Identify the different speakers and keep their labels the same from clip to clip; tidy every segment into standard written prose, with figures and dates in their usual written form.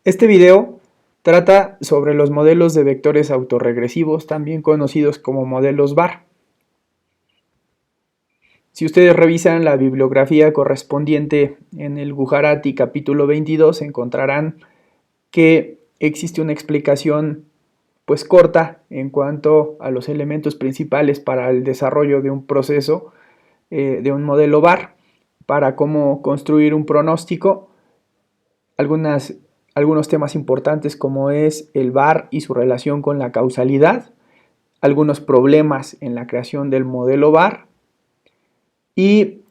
Speaker 1: Este video trata sobre los modelos de vectores autorregresivos, también conocidos como modelos VAR. Si ustedes revisan la bibliografía correspondiente en el Gujarati capítulo 22, encontrarán que existe una explicación corta en cuanto a los elementos principales para el desarrollo de un proceso, de un modelo VAR, para cómo construir un pronóstico, algunos temas importantes como es el VAR y su relación con la causalidad, algunos problemas en la creación del modelo VAR y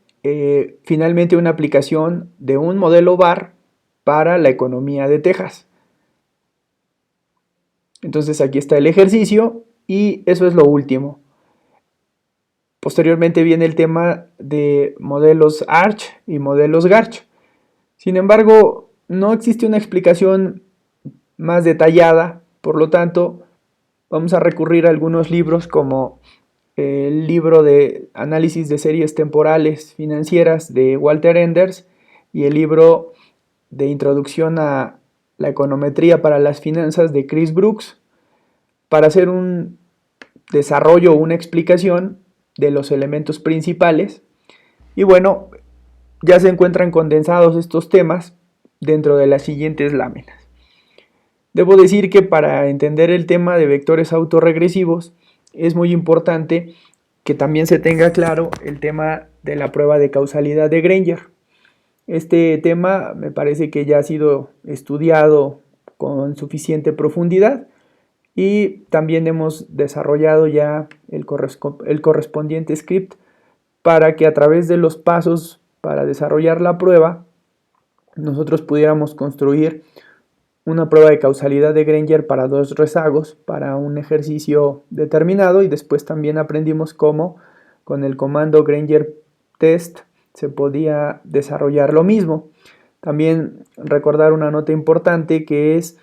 Speaker 1: finalmente una aplicación de un modelo VAR para la economía de Texas. Entonces aquí está el ejercicio y eso es lo último. Posteriormente viene el tema de modelos Arch y modelos Garch. Sin embargo, no existe una explicación más detallada, por lo tanto, vamos a recurrir a algunos libros como el libro de análisis de series temporales financieras de Walter Enders y el libro de introducción a la econometría para las finanzas de Chris Brooks, para hacer un desarrollo o una explicación de los elementos principales. Y bueno, ya se encuentran condensados estos temas dentro de las siguientes láminas. Debo decir que para entender el tema de vectores autorregresivos es muy importante que también se tenga claro el tema de la prueba de causalidad de Granger. Este tema me parece que ya ha sido estudiado con suficiente profundidad y también hemos desarrollado ya el correspondiente script para que a través de los pasos para desarrollar la prueba nosotros pudiéramos construir una prueba de causalidad de Granger para dos rezagos para un ejercicio determinado, y después también aprendimos cómo con el comando Granger test se podía desarrollar lo mismo. También recordar una nota importante, que es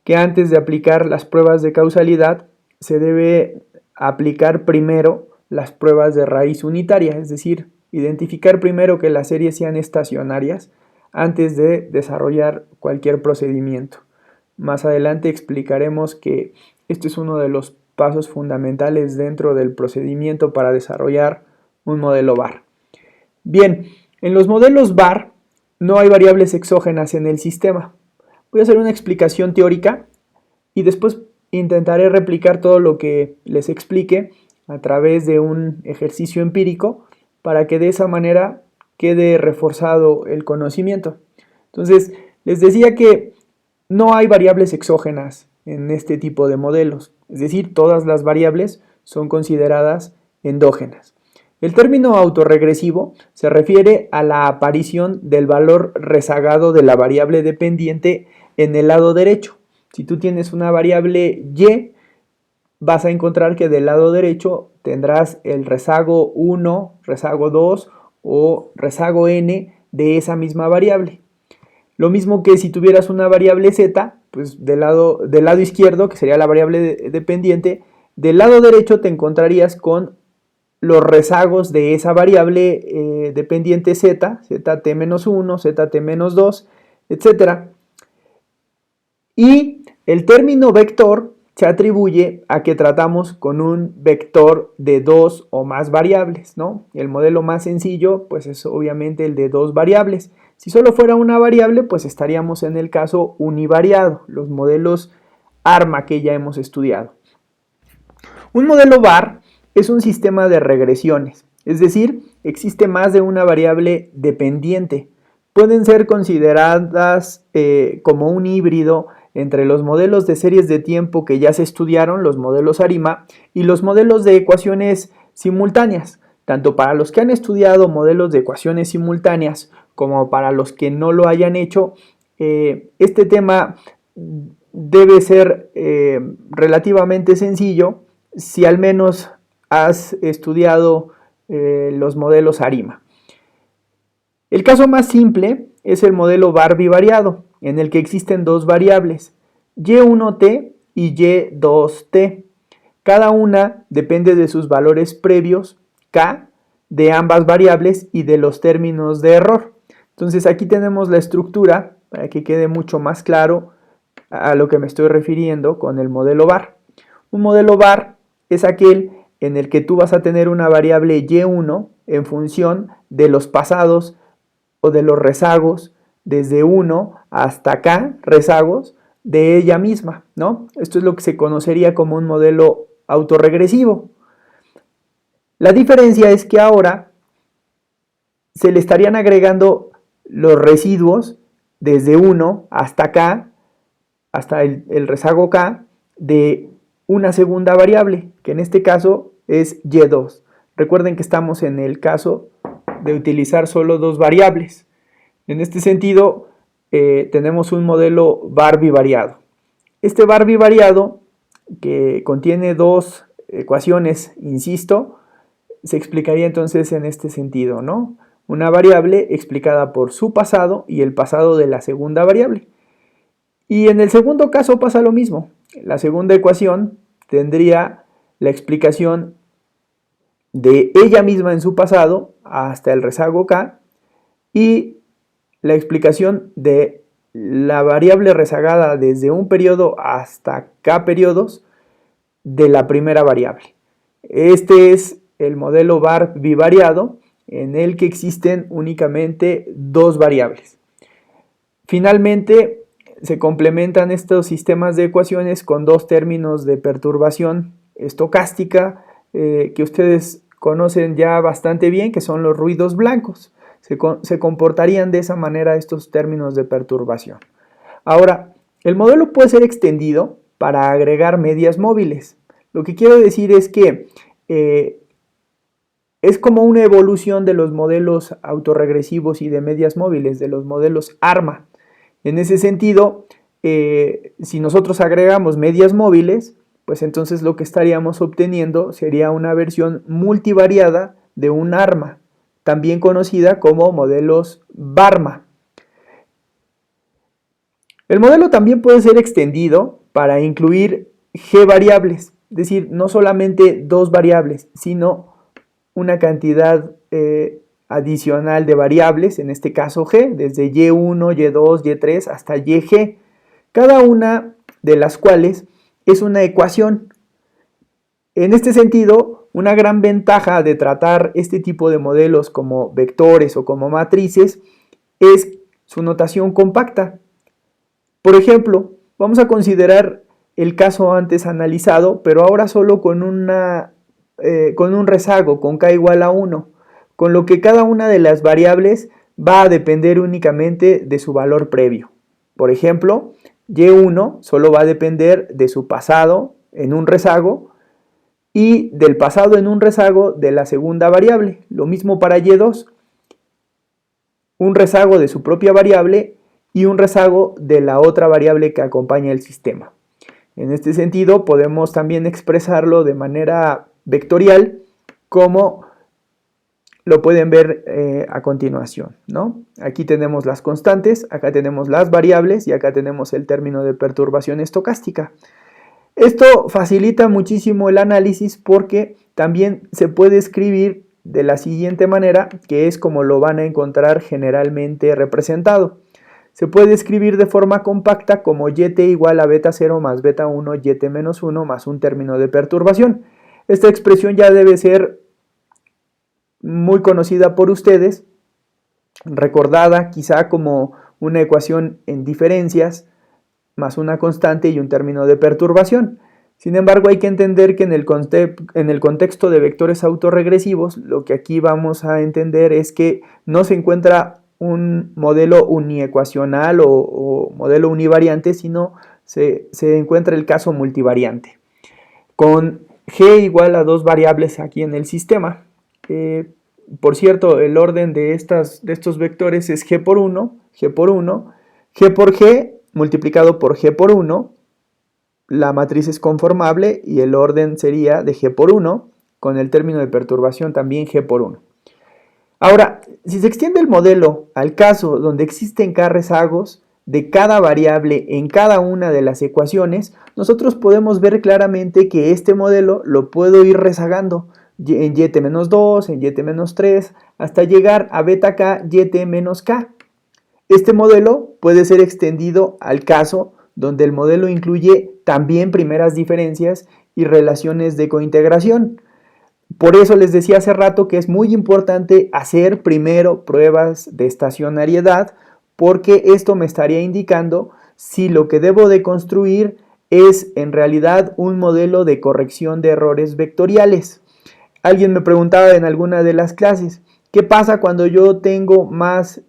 Speaker 1: que antes de aplicar las pruebas de causalidad se debe aplicar primero las pruebas de raíz unitaria, es decir, identificar primero que las series sean estacionarias antes de desarrollar cualquier procedimiento. Más adelante explicaremos que este es uno de los pasos fundamentales dentro del procedimiento para desarrollar un modelo VAR. Bien, en los modelos VAR no hay variables exógenas en el sistema. Voy a hacer una explicación teórica y después intentaré replicar todo lo que les explique a través de un ejercicio empírico para que de esa manera quede reforzado el conocimiento. Entonces, les decía que no hay variables exógenas en este tipo de modelos, es decir, todas las variables son consideradas endógenas. El término autorregresivo se refiere a la aparición del valor rezagado de la variable dependiente en el lado derecho. Si tú tienes una variable y, vas a encontrar que del lado derecho tendrás el rezago 1, rezago 2 o rezago n de esa misma variable. Lo mismo que si tuvieras una variable z, pues del lado izquierdo, que sería la variable dependiente, del lado derecho te encontrarías con los rezagos de esa variable dependiente z, zt-1, zt-2, etc. Y el término vector se atribuye a que tratamos con un vector de dos o más variables, ¿no? El modelo más sencillo, pues es obviamente el de dos variables. Si solo fuera una variable, pues estaríamos en el caso univariado, los modelos ARMA que ya hemos estudiado. Un modelo VAR es un sistema de regresiones, es decir, existe más de una variable dependiente. Pueden ser consideradas como un híbrido entre los modelos de series de tiempo que ya se estudiaron, los modelos ARIMA, y los modelos de ecuaciones simultáneas, tanto para los que han estudiado modelos de ecuaciones simultáneas como para los que no lo hayan hecho. Este tema debe ser relativamente sencillo si al menos has estudiado los modelos ARIMA. El caso más simple es el modelo VAR bivariado, en el que existen dos variables, y1t y y2t. Cada una depende de sus valores previos, k, de ambas variables y de los términos de error. Entonces aquí tenemos la estructura, para que quede mucho más claro, a lo que me estoy refiriendo con el modelo VAR. Un modelo VAR es aquel en el que tú vas a tener una variable y1 en función de los pasados o de los rezagos desde 1 hasta k rezagos de ella misma, ¿no? Esto es lo que se conocería como un modelo autorregresivo. La diferencia es que ahora se le estarían agregando los residuos desde 1 hasta k, hasta el rezago k, de una segunda variable, que en este caso es y2. Recuerden que estamos en el caso de utilizar solo dos variables. En este sentido, tenemos un modelo VAR bivariado. Este VAR bivariado, que contiene dos ecuaciones, insisto, se explicaría entonces en este sentido, ¿no? Una variable explicada por su pasado y el pasado de la segunda variable. Y en el segundo caso pasa lo mismo. La segunda ecuación tendría la explicación de ella misma en su pasado hasta el rezago k y la explicación de la variable rezagada desde un periodo hasta k periodos de la primera variable. Este es el modelo VAR bivariado en el que existen únicamente dos variables. Finalmente, se complementan estos sistemas de ecuaciones con dos términos de perturbación estocástica que ustedes conocen ya bastante bien, que son los ruidos blancos. Se comportarían de esa manera estos términos de perturbación. Ahora, el modelo puede ser extendido para agregar medias móviles. Lo que quiero decir es que es como una evolución de los modelos autorregresivos y de medias móviles, de los modelos ARMA. En ese sentido, si nosotros agregamos medias móviles, pues entonces lo que estaríamos obteniendo sería una versión multivariada de un ARMA, también conocida como modelos BARMA. El modelo también puede ser extendido para incluir G variables, es decir, no solamente dos variables, sino una cantidad adicional de variables, en este caso G, desde Y1, Y2, Y3 hasta YG, cada una de las cuales es una ecuación. En este sentido, una gran ventaja de tratar este tipo de modelos como vectores o como matrices es su notación compacta. Por ejemplo, vamos a considerar el caso antes analizado, pero ahora solo con un rezago, con k igual a 1, con lo que cada una de las variables va a depender únicamente de su valor previo. Por ejemplo, y1 solo va a depender de su pasado en un rezago y del pasado en un rezago de la segunda variable. Lo mismo para y2, un rezago de su propia variable y un rezago de la otra variable que acompaña el sistema. En este sentido, podemos también expresarlo de manera vectorial, como lo pueden ver a continuación, ¿no? Aquí tenemos las constantes, acá tenemos las variables y acá tenemos el término de perturbación estocástica. Esto facilita muchísimo el análisis porque también se puede escribir de la siguiente manera, que es como lo van a encontrar generalmente representado. Se puede escribir de forma compacta como yt igual a beta 0 más beta 1 yt menos 1 más un término de perturbación. Esta expresión ya debe ser muy conocida por ustedes, recordada quizá como una ecuación en diferencias más una constante y un término de perturbación. Sin embargo, hay que entender que en el contexto de vectores autorregresivos, lo que aquí vamos a entender es que no se encuentra un modelo uniecuacional o modelo univariante, sino se encuentra el caso multivariante, con G igual a dos variables aquí en el sistema. Por cierto, el orden de estos vectores es G por 1, G por 1, G por G multiplicado por G por 1, la matriz es conformable y el orden sería de G por 1, con el término de perturbación también G por 1. Ahora, si se extiende el modelo al caso donde existen k rezagos de cada variable en cada una de las ecuaciones, nosotros podemos ver claramente que este modelo lo puedo ir rezagando en yt-2, en yt-3, hasta llegar a beta k, yt-k. Este modelo puede ser extendido al caso donde el modelo incluye también primeras diferencias y relaciones de cointegración. Por eso les decía hace rato que es muy importante hacer primero pruebas de estacionariedad, porque esto me estaría indicando si lo que debo de construir es en realidad un modelo de corrección de errores vectoriales. Alguien me preguntaba en alguna de las clases, ¿qué pasa cuando yo tengo más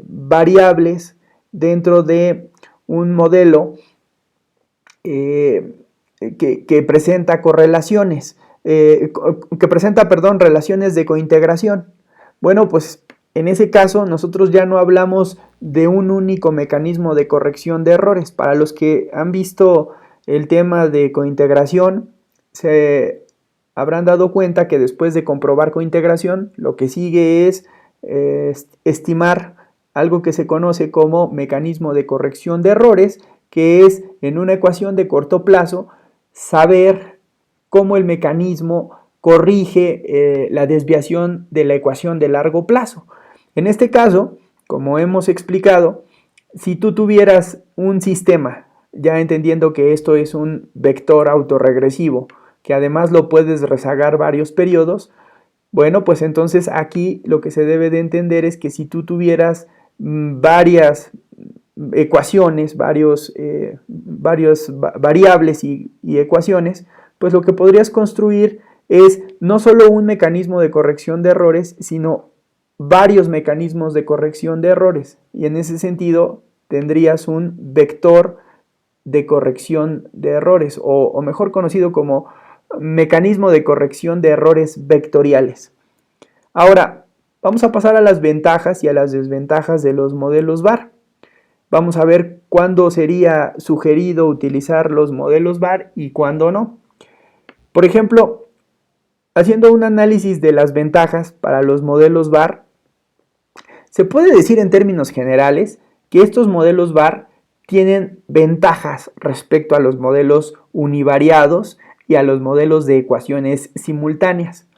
Speaker 1: variables dentro de un modelo que presenta correlaciones? Que presenta, perdón, relaciones de cointegración. Bueno, pues en ese caso nosotros ya no hablamos de un único mecanismo de corrección de errores. Para los que han visto el tema de cointegración, se habrán dado cuenta que después de comprobar cointegración, lo que sigue es estimar algo que se conoce como mecanismo de corrección de errores, que es en una ecuación de corto plazo saber cómo el mecanismo corrige la desviación de la ecuación de largo plazo. En este caso, como hemos explicado, si tú tuvieras un sistema, ya entendiendo que esto es un vector autorregresivo, que además lo puedes rezagar varios periodos, bueno, pues entonces aquí lo que se debe de entender es que si tú tuvieras varias ecuaciones, varias variables y ecuaciones, pues lo que podrías construir es no solo un mecanismo de corrección de errores, sino varios mecanismos de corrección de errores. Y en ese sentido tendrías un vector de corrección de errores, o mejor conocido como mecanismo de corrección de errores vectoriales. Ahora, vamos a pasar a las ventajas y a las desventajas de los modelos VAR. Vamos a ver cuándo sería sugerido utilizar los modelos VAR y cuándo no. Por ejemplo, haciendo un análisis de las ventajas para los modelos VAR, se puede decir en términos generales que estos modelos VAR tienen ventajas respecto a los modelos univariados y a los modelos de ecuaciones simultáneas.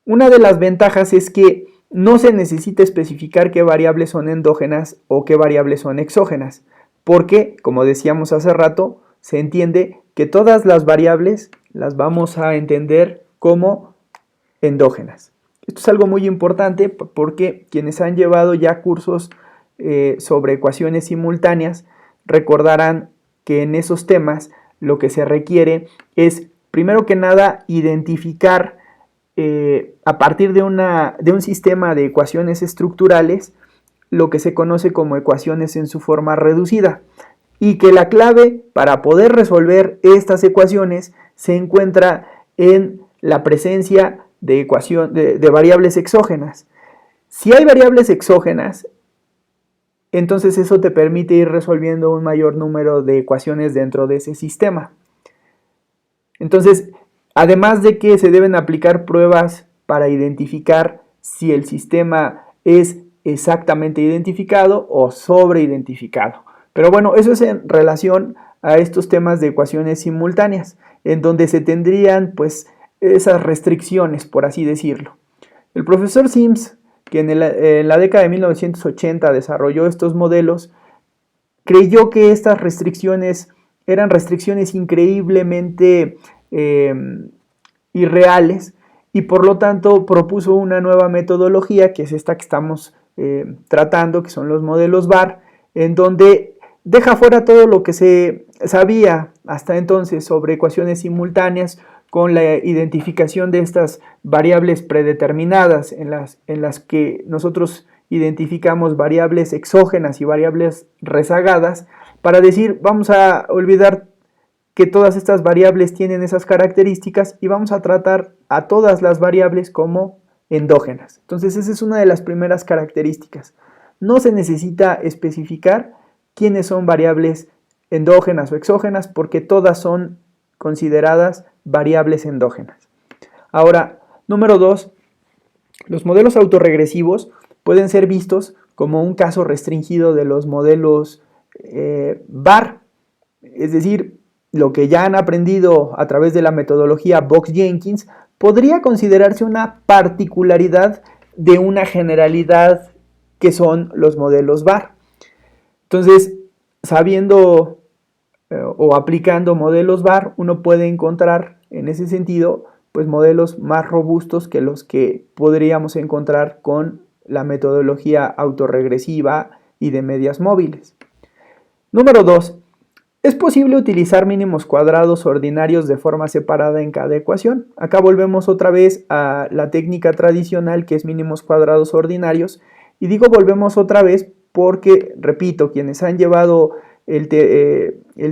Speaker 1: Una de las ventajas es que no se necesita especificar qué variables son endógenas o qué variables son exógenas, porque, como decíamos hace rato, se entiende que todas las variables las vamos a entender como endógenas. Esto es algo muy importante porque quienes han llevado ya cursos sobre ecuaciones simultáneas recordarán que en esos temas lo que se requiere es, primero que nada, identificar a partir de un sistema de ecuaciones estructurales lo que se conoce como ecuaciones en su forma reducida, y que la clave para poder resolver estas ecuaciones se encuentra en la presencia de variables exógenas. Si hay variables exógenas, entonces eso te permite ir resolviendo un mayor número de ecuaciones dentro de ese sistema. Entonces, además de que se deben aplicar pruebas para identificar si el sistema es exactamente identificado o sobreidentificado. Pero bueno, eso es en relación a estos temas de ecuaciones simultáneas, en donde se tendrían pues esas restricciones, por así decirlo. El profesor Sims, que en la década de 1980 desarrolló estos modelos, creyó que estas restricciones eran restricciones increíblemente irreales, y por lo tanto propuso una nueva metodología, que es esta que estamos tratando, que son los modelos VAR, en donde deja fuera todo lo que se sabía hasta entonces sobre ecuaciones simultáneas, con la identificación de estas variables predeterminadas en las que nosotros identificamos variables exógenas y variables rezagadas, para decir, vamos a olvidar que todas estas variables tienen esas características y vamos a tratar a todas las variables como endógenas. Entonces esa es una de las primeras características. No se necesita especificar quiénes son variables endógenas o exógenas, porque todas son consideradas variables endógenas. Ahora, número 2, los modelos autorregresivos pueden ser vistos como un caso restringido de los modelos VAR, es decir, lo que ya han aprendido a través de la metodología Box-Jenkins podría considerarse una particularidad de una generalidad que son los modelos VAR. Entonces, sabiendo o aplicando modelos VAR, uno puede encontrar en ese sentido pues modelos más robustos que los que podríamos encontrar con la metodología autorregresiva y de medias móviles. Número 2. ¿Es posible utilizar mínimos cuadrados ordinarios de forma separada en cada ecuación? Acá volvemos otra vez a la técnica tradicional, que es mínimos cuadrados ordinarios, y digo volvemos otra vez porque, repito, quienes han llevado el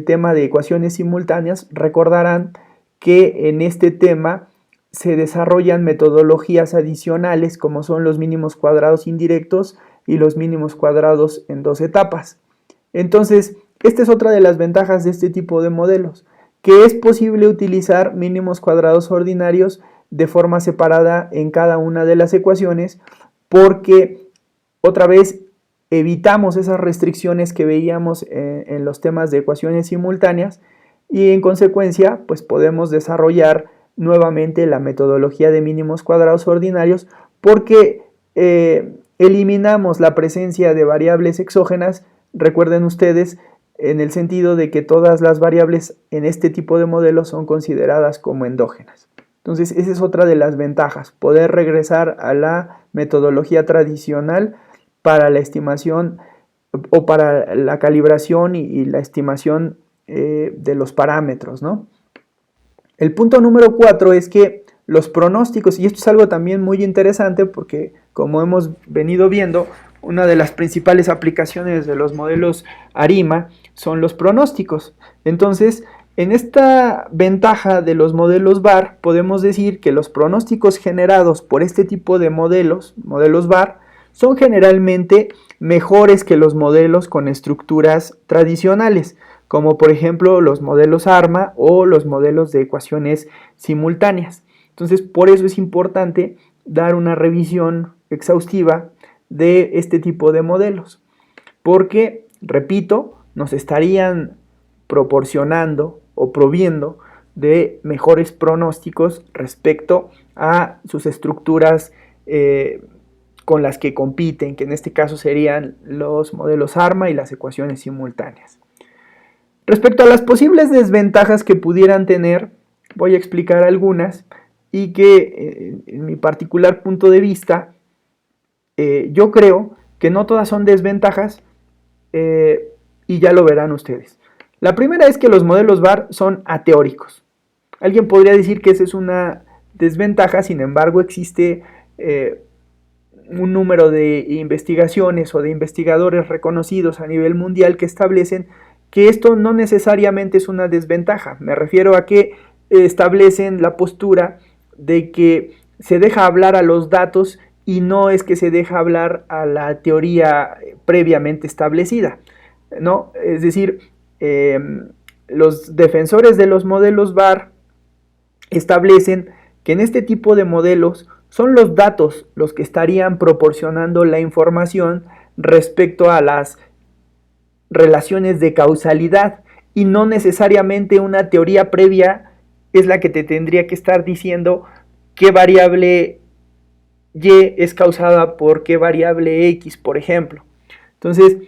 Speaker 1: tema de ecuaciones simultáneas recordarán que en este tema se desarrollan metodologías adicionales como son los mínimos cuadrados indirectos y los mínimos cuadrados en dos etapas. Entonces, esta es otra de las ventajas de este tipo de modelos, que es posible utilizar mínimos cuadrados ordinarios de forma separada en cada una de las ecuaciones, porque otra vez evitamos esas restricciones que veíamos en los temas de ecuaciones simultáneas y en consecuencia pues podemos desarrollar nuevamente la metodología de mínimos cuadrados ordinarios porque eliminamos la presencia de variables exógenas. Recuerden ustedes, en el sentido de que todas las variables en este tipo de modelos son consideradas como endógenas. Entonces, esa es otra de las ventajas, poder regresar a la metodología tradicional para la estimación o para la calibración y la estimación de los parámetros, ¿no? El punto número 4 es que los pronósticos, y esto es algo también muy interesante porque como hemos venido viendo, una de las principales aplicaciones de los modelos ARIMA son los pronósticos. Entonces, en esta ventaja de los modelos VAR, podemos decir que los pronósticos generados por este tipo de modelos VAR, son generalmente mejores que los modelos con estructuras tradicionales, como por ejemplo los modelos ARMA o los modelos de ecuaciones simultáneas. Entonces, por eso es importante dar una revisión exhaustiva de este tipo de modelos, porque, repito, nos estarían proporcionando o proviendo de mejores pronósticos respecto a sus estructuras con las que compiten, que en este caso serían los modelos ARMA y las ecuaciones simultáneas. Respecto a las posibles desventajas que pudieran tener, voy a explicar algunas y que en mi particular punto de vista yo creo que no todas son desventajas y ya lo verán ustedes. La primera es que los modelos VAR son ateóricos. Alguien podría decir que esa es una desventaja, sin embargo existe un número de investigaciones o de investigadores reconocidos a nivel mundial que establecen que esto no necesariamente es una desventaja. Me refiero a que establecen la postura de que se deja hablar a los datos y no es que se deja hablar a la teoría previamente establecida, ¿no? Es decir, los defensores de los modelos VAR establecen que en este tipo de modelos son los datos los que estarían proporcionando la información respecto a las relaciones de causalidad y no necesariamente una teoría previa es la que te tendría que estar diciendo qué variable Y es causada por qué variable X, por ejemplo. Entonces,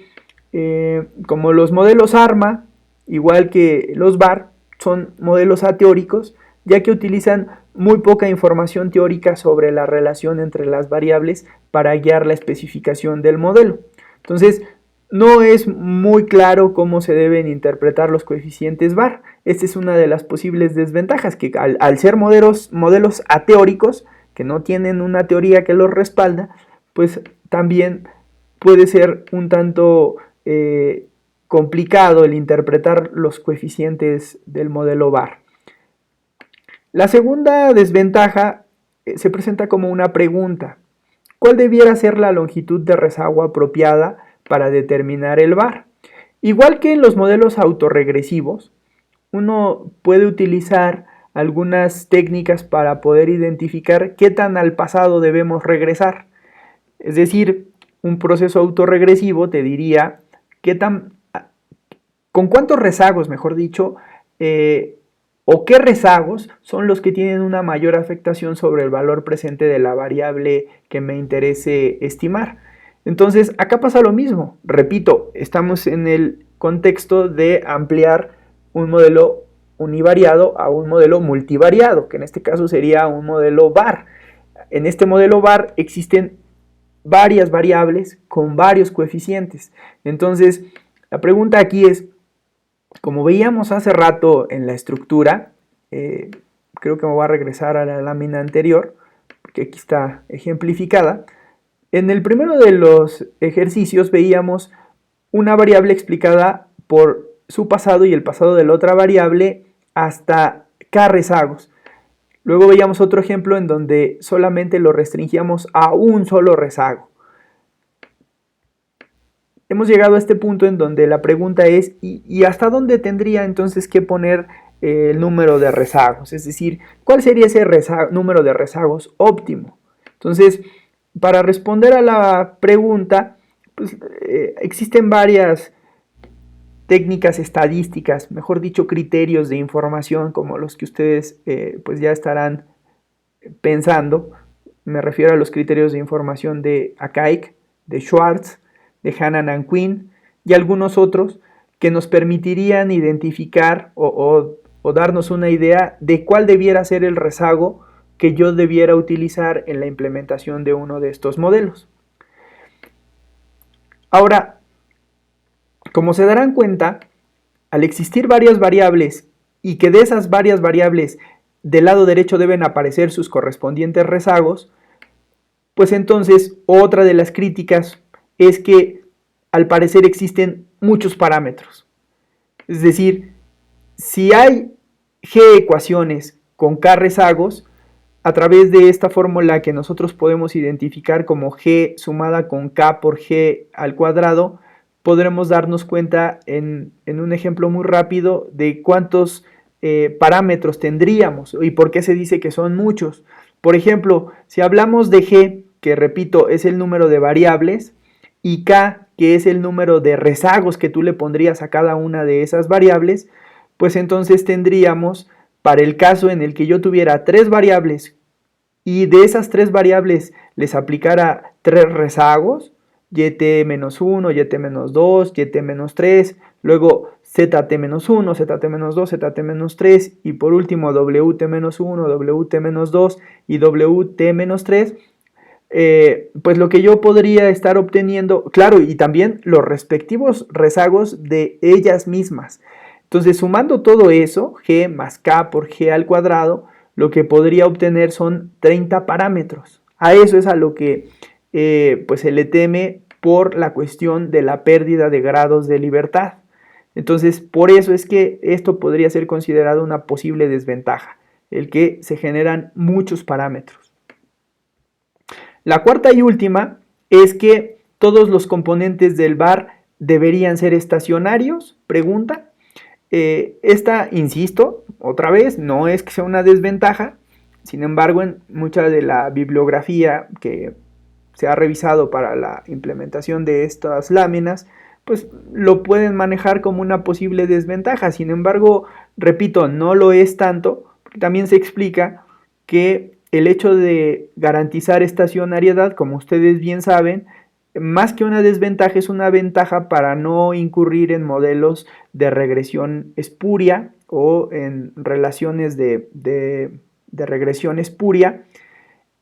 Speaker 1: como los modelos ARMA, igual que los VAR, son modelos ateóricos, ya que utilizan muy poca información teórica sobre la relación entre las variables para guiar la especificación del modelo. Entonces, no es muy claro cómo se deben interpretar los coeficientes VAR. Esta es una de las posibles desventajas, que al ser modelos ateóricos, que no tienen una teoría que los respalda, pues también puede ser un tanto complicado el interpretar los coeficientes del modelo VAR. La segunda desventaja se presenta como una pregunta. ¿Cuál debiera ser la longitud de rezago apropiada para determinar el VAR? Igual que en los modelos autorregresivos, uno puede utilizar algunas técnicas para poder identificar qué tan al pasado debemos regresar. Es decir, un proceso autorregresivo te diría con cuántos rezagos, mejor dicho, o qué rezagos son los que tienen una mayor afectación sobre el valor presente de la variable que me interese estimar. Entonces, acá pasa lo mismo. Repito, estamos en el contexto de ampliar un modelo univariado a un modelo multivariado, que en este caso sería un modelo VAR. En este modelo VAR existen varias variables con varios coeficientes. Entonces, la pregunta aquí es, como veíamos hace rato en la estructura, creo que me voy a regresar a la lámina anterior, porque aquí está ejemplificada. En el primero de los ejercicios veíamos una variable explicada por su pasado y el pasado de la otra variable hasta k rezagos. Luego veíamos otro ejemplo en donde solamente lo restringíamos a un solo rezago. Hemos llegado a este punto en donde la pregunta es ¿y hasta dónde tendría entonces que poner el número de rezagos? Es decir, ¿cuál sería ese número de rezagos óptimo? Entonces, para responder a la pregunta, pues, existen varias técnicas estadísticas, mejor dicho, criterios de información como los que ustedes pues ya estarán pensando. Me refiero a los criterios de información de Akaik, de Schwartz, de Hannan and Quinn y algunos otros que nos permitirían identificar o darnos una idea de cuál debiera ser el rezago que yo debiera utilizar en la implementación de uno de estos modelos. Ahora, como se darán cuenta, al existir varias variables y que de esas varias variables del lado derecho deben aparecer sus correspondientes rezagos, pues entonces otra de las críticas es que al parecer existen muchos parámetros. Es decir, si hay g ecuaciones con k rezagos, a través de esta fórmula que nosotros podemos identificar como g sumada con k por g al cuadrado, podremos darnos cuenta en un ejemplo muy rápido de cuántos parámetros tendríamos y por qué se dice que son muchos. Por ejemplo, si hablamos de g, que repito es el número de variables, y k, que es el número de rezagos que tú le pondrías a cada una de esas variables, pues entonces tendríamos, para el caso en el que yo tuviera 3 variables y de esas 3 variables les aplicara 3 rezagos, yt-1, yt-2, yt-3, luego zt-1, zt-2, zt-3 y por último wt-1, wt-2 y wt-3, pues lo que yo podría estar obteniendo, claro, y también los respectivos rezagos de ellas mismas. Entonces, sumando todo eso, g más k por g al cuadrado, lo que podría obtener son 30 parámetros. A eso es a lo que pues se le teme por la cuestión de la pérdida de grados de libertad. Entonces, por eso es que esto podría ser considerado una posible desventaja, el que se generan muchos parámetros. La cuarta y última es que todos los componentes del VAR deberían ser estacionarios, pregunta. Esta, insisto, otra vez, no es que sea una desventaja, sin embargo, en mucha de la bibliografía que se ha revisado para la implementación de estas láminas, pues lo pueden manejar como una posible desventaja. Sin embargo, repito, no lo es tanto, porque también se explica que el hecho de garantizar estacionariedad, como ustedes bien saben, más que una desventaja es una ventaja para no incurrir en modelos de regresión espuria o en relaciones de regresión espuria,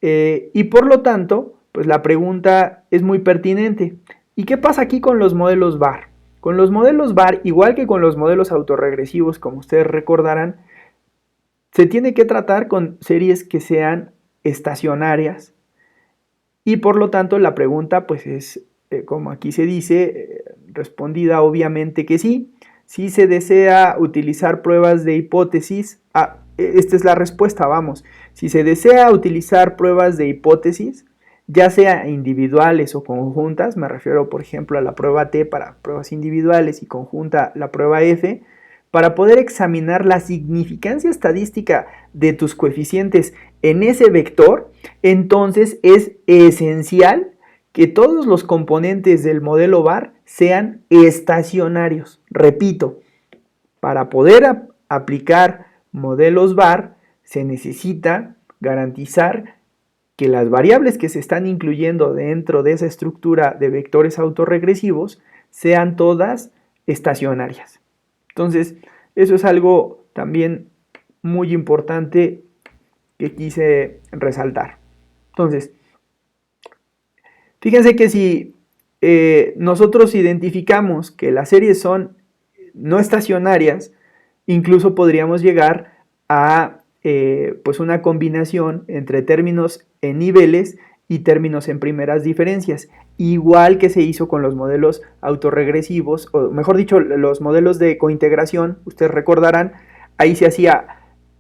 Speaker 1: y por lo tanto, pues la pregunta es muy pertinente. ¿Y qué pasa aquí con los modelos VAR? Con los modelos VAR, igual que con los modelos autorregresivos, como ustedes recordarán, se tiene que tratar con series que sean estacionarias y por lo tanto la pregunta pues es, como aquí se dice, respondida obviamente que sí. Si se desea utilizar pruebas de hipótesis, esta es la respuesta, vamos. Si se desea utilizar pruebas de hipótesis, ya sea individuales o conjuntas, me refiero por ejemplo a la prueba T para pruebas individuales y conjunta la prueba F, para poder examinar la significancia estadística de tus coeficientes en ese vector, entonces es esencial que todos los componentes del modelo VAR sean estacionarios. Repito, para poder aplicar modelos VAR se necesita garantizar que las variables que se están incluyendo dentro de esa estructura de vectores autorregresivos sean todas estacionarias. Entonces, eso es algo también muy importante que quise resaltar. Entonces, fíjense que si nosotros identificamos que las series son no estacionarias, incluso podríamos llegar a pues una combinación entre términos en niveles y términos en primeras diferencias, igual que se hizo con los modelos autorregresivos, o mejor dicho, los modelos de cointegración. Ustedes recordarán, ahí se hacía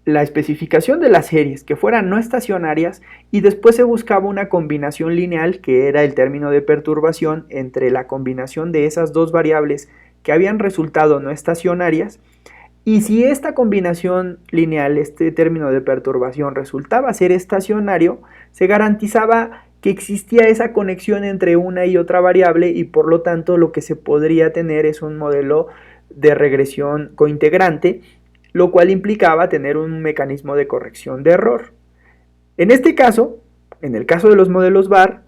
Speaker 1: la especificación de las series que fueran no estacionarias y después se buscaba una combinación lineal, que era el término de perturbación entre la combinación de esas dos variables que habían resultado no estacionarias. Y si esta combinación lineal, este término de perturbación, resultaba ser estacionario, se garantizaba que existía esa conexión entre una y otra variable, y por lo tanto lo que se podría tener es un modelo de regresión cointegrante, lo cual implicaba tener un mecanismo de corrección de error. En este caso, en el caso de los modelos VAR,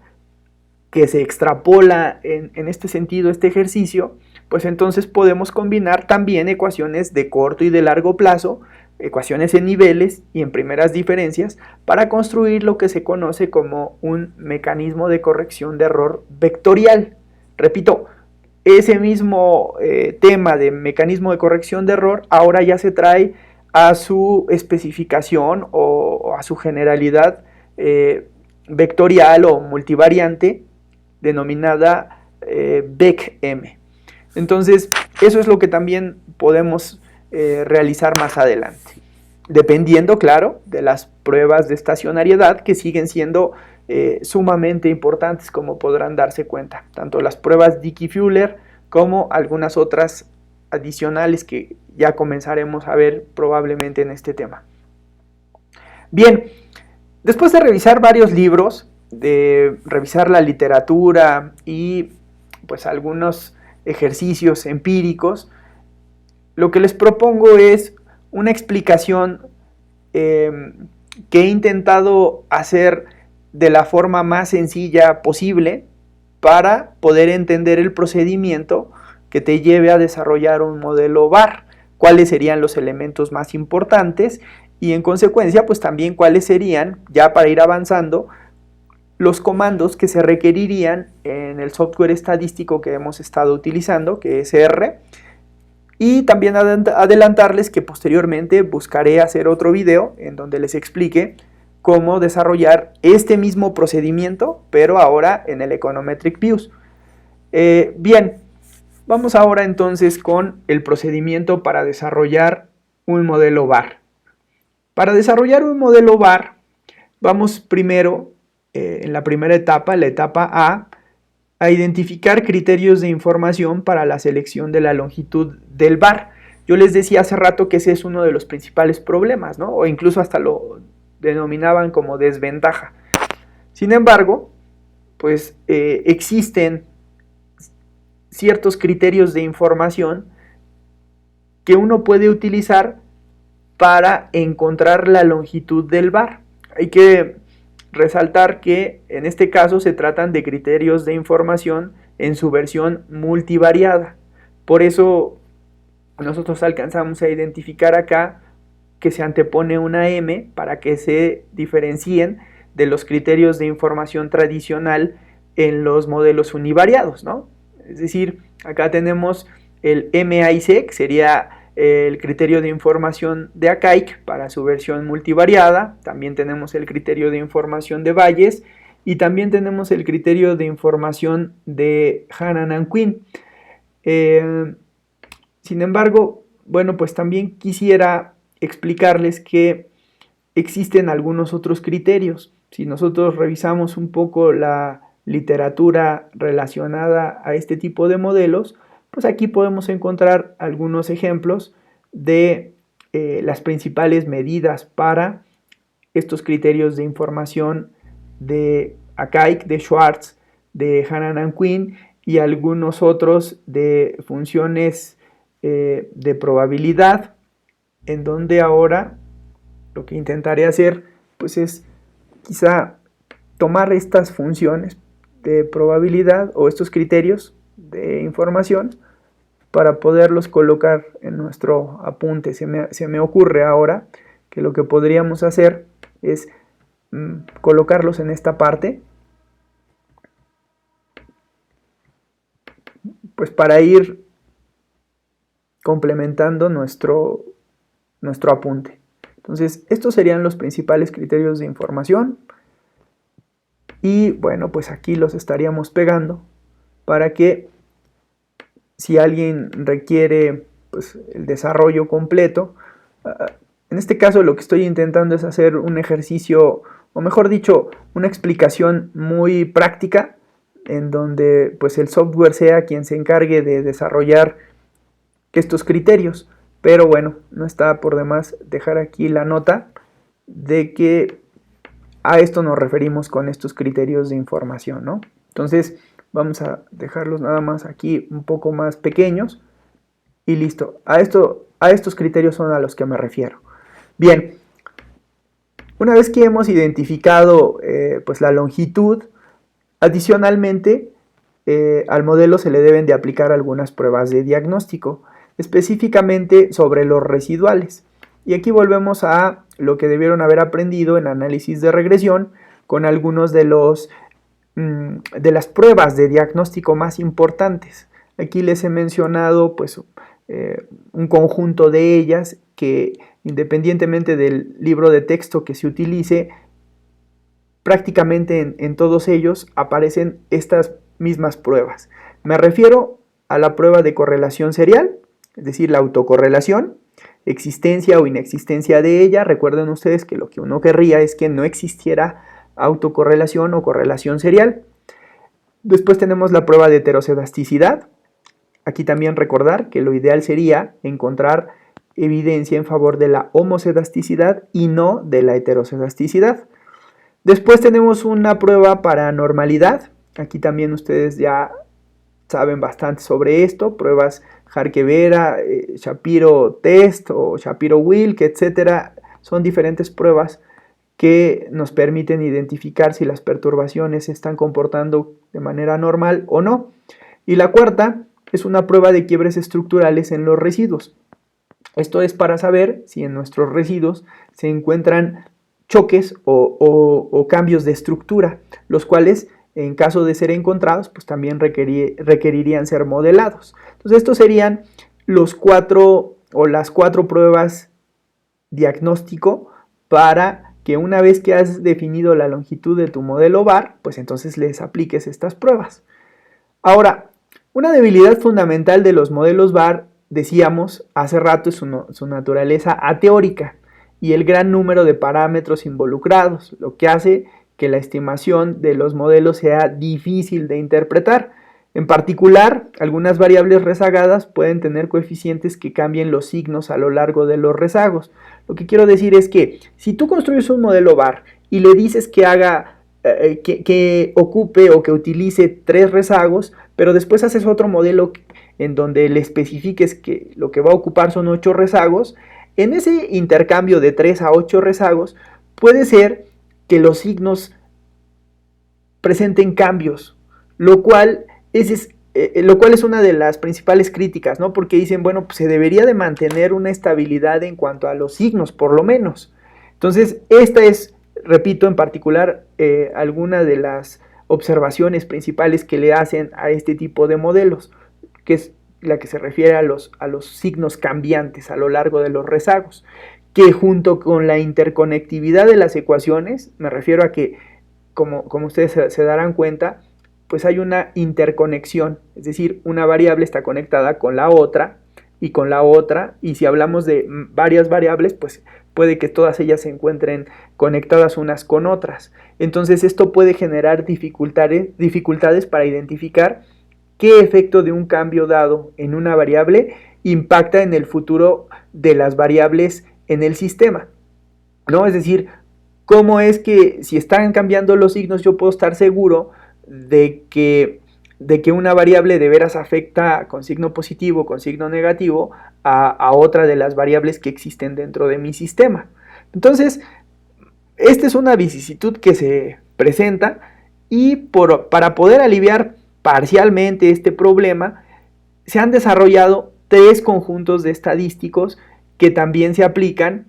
Speaker 1: que se extrapola en este sentido este ejercicio, pues entonces podemos combinar también ecuaciones de corto y de largo plazo, ecuaciones en niveles y en primeras diferencias, para construir lo que se conoce como un mecanismo de corrección de error vectorial. Repito, ese mismo tema de mecanismo de corrección de error ahora ya se trae a su especificación o a su generalidad vectorial o multivariante, denominada VecM. Entonces, eso es lo que también podemos realizar más adelante, dependiendo, claro, de las pruebas de estacionariedad, que siguen siendo sumamente importantes, como podrán darse cuenta, tanto las pruebas Dickey-Fuller como algunas otras adicionales que ya comenzaremos a ver probablemente en este tema. Bien, después de revisar varios libros, de revisar la literatura y pues algunos ejercicios empíricos, lo que les propongo es una explicación que he intentado hacer de la forma más sencilla posible para poder entender el procedimiento que te lleve a desarrollar un modelo VAR, cuáles serían los elementos más importantes y en consecuencia pues también cuáles serían, ya para ir avanzando, los comandos que se requerirían en el software estadístico que hemos estado utilizando, que es R. Y también adelantarles que posteriormente buscaré hacer otro video en donde les explique cómo desarrollar este mismo procedimiento, pero ahora en el Econometric Views. Bien, vamos ahora entonces con el procedimiento para desarrollar un modelo VAR. Para desarrollar un modelo VAR, vamos primero, en la primera etapa, la etapa a identificar criterios de información para la selección de la longitud del VAR. Yo les decía hace rato que ese es uno de los principales problemas, ¿no? O incluso hasta lo denominaban como desventaja. Sin embargo, pues existen ciertos criterios de información que uno puede utilizar para encontrar la longitud del VAR. Hay que resaltar que en este caso se tratan de criterios de información en su versión multivariada. Por eso nosotros alcanzamos a identificar acá que se antepone una M para que se diferencien de los criterios de información tradicional en los modelos univariados, ¿no? Es decir, acá tenemos el MAIC, que sería el criterio de información de Akaik para su versión multivariada. También tenemos el criterio de información de Bayes y también tenemos el criterio de información de Hannan and Quinn. Sin embargo, bueno, pues también quisiera explicarles que existen algunos otros criterios. Si nosotros revisamos un poco la literatura relacionada a este tipo de modelos, pues aquí podemos encontrar algunos ejemplos de las principales medidas para estos criterios de información de Akaik, de Schwartz, de Hannan and Quinn y algunos otros de funciones de probabilidad, en donde ahora lo que intentaré hacer pues es quizá tomar estas funciones de probabilidad o estos criterios de información para poderlos colocar en nuestro apunte. Se me ocurre ahora que lo que podríamos hacer es colocarlos en esta parte, pues para ir complementando nuestro apunte. Entonces, estos serían los principales criterios de información. Y bueno, pues aquí los estaríamos pegando para que si alguien requiere pues, el desarrollo completo, en este caso lo que estoy intentando es hacer un ejercicio, o mejor dicho, una explicación muy práctica, en donde pues el software sea quien se encargue de desarrollar estos criterios. Pero bueno, no está por demás dejar aquí la nota de que a esto nos referimos con estos criterios de información, ¿no? Entonces vamos a dejarlos nada más aquí un poco más pequeños y listo. A estos criterios son a los que me refiero. Bien, una vez que hemos identificado pues la longitud, adicionalmente al modelo se le deben de aplicar algunas pruebas de diagnóstico, específicamente sobre los residuales. Y aquí volvemos a lo que debieron haber aprendido en análisis de regresión con algunos de las pruebas de diagnóstico más importantes. Aquí les he mencionado pues, un conjunto de ellas que, independientemente del libro de texto que se utilice, prácticamente en todos ellos aparecen estas mismas pruebas. Me refiero a la prueba de correlación serial, es decir, la autocorrelación, existencia o inexistencia de ella. Recuerden ustedes que lo que uno querría es que no existiera autocorrelación o correlación serial. Después tenemos la prueba de heterocedasticidad. Aquí también recordar que lo ideal sería encontrar evidencia en favor de la homocedasticidad y no de la heterocedasticidad. Después tenemos una prueba para normalidad. Aquí también ustedes ya saben bastante sobre esto, pruebas Harke-Vera, Shapiro-Test o Shapiro-Wilk, etcétera. Son diferentes pruebas que nos permiten identificar si las perturbaciones se están comportando de manera normal o no. Y la cuarta es una prueba de quiebres estructurales en los residuos. Esto es para saber si en nuestros residuos se encuentran choques o cambios de estructura, los cuales en caso de ser encontrados, pues también requerirían ser modelados. Entonces estos serían las cuatro pruebas diagnóstico para que una vez que has definido la longitud de tu modelo VAR, pues entonces les apliques estas pruebas. Ahora, una debilidad fundamental de los modelos VAR, decíamos hace rato, es su naturaleza ateórica y el gran número de parámetros involucrados, lo que hace que la estimación de los modelos sea difícil de interpretar. En particular, algunas variables rezagadas pueden tener coeficientes que cambien los signos a lo largo de los rezagos. Lo que quiero decir es que si tú construyes un modelo VAR y le dices que haga que ocupe o que utilice 3 rezagos, pero después haces otro modelo en donde le especifiques que lo que va a ocupar son 8 rezagos, en ese intercambio de 3 a 8 rezagos puede ser que los signos presenten cambios, lo cual es una de las principales críticas, ¿no? Porque dicen, bueno, pues se debería de mantener una estabilidad en cuanto a los signos, por lo menos. Entonces, esta es, repito, en particular, alguna de las observaciones principales que le hacen a este tipo de modelos, que es la que se refiere a los signos cambiantes a lo largo de los rezagos, que junto con la interconectividad de las ecuaciones, me refiero a que, como ustedes se darán cuenta, pues hay una interconexión, es decir, una variable está conectada con la otra, y si hablamos de varias variables, pues puede que todas ellas se encuentren conectadas unas con otras. Entonces esto puede generar dificultades para identificar qué efecto de un cambio dado en una variable impacta en el futuro de las variables en el sistema, ¿no? Es decir, cómo es que si están cambiando los signos yo puedo estar seguro de que una variable de veras afecta con signo positivo, con signo negativo a otra de las variables que existen dentro de mi sistema. Entonces, esta es una vicisitud que se presenta y para poder aliviar parcialmente este problema, se han desarrollado 3 conjuntos de estadísticos que también se aplican